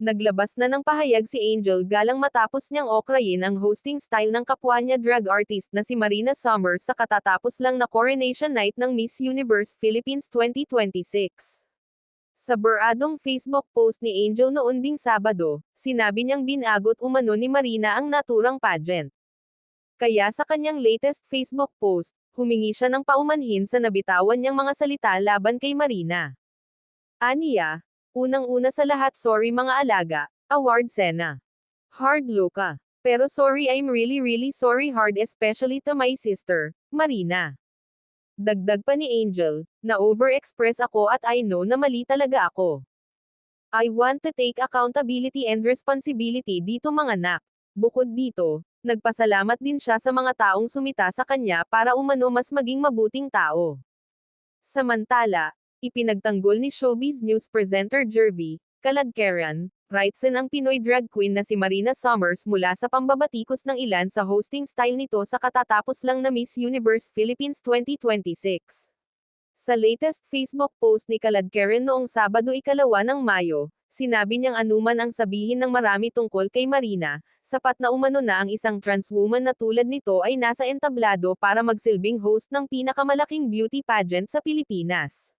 Naglabas na ng pahayag si Angel Galang matapos niyang okrayin ang hosting style ng kapwa niya drag artist na si Marina Summers sa katatapos lang na coronation night ng Miss Universe Philippines 2026. Sa buradong Facebook post ni Angel noon ding Sabado, sinabi niyang binagot umano ni Marina ang naturang pageant. Kaya sa kanyang latest Facebook post, humingi siya ng paumanhin sa nabitawan niyang mga salita laban kay Marina. Aniya, unang-una sa lahat sorry mga alaga, award Sena. Hard Luka. Pero sorry I'm really sorry hard especially to my sister, Marina. Dagdag pa ni Angel, na overexpress ako at I know na mali talaga ako. I want to take accountability and responsibility dito mga nak. Bukod dito, nagpasalamat din siya sa mga taong sumita sa kanya para umano mas maging mabuting tao. Samantala, ipinagtanggol ni Showbiz News presenter Jervy Caladqueran Wrightson ang Pinoy drag queen na si Marina Summers mula sa pambabatikos ng ilan sa hosting style nito sa katatapos lang na Miss Universe Philippines 2026. Sa latest Facebook post ni Caladqueran noong Sabado 2 ng Mayo, sinabi niyang anuman ang sabihin ng marami tungkol kay Marina, sapat na umano na ang isang trans woman na tulad nito ay nasa entablado para magsilbing host ng pinakamalaking beauty pageant sa Pilipinas.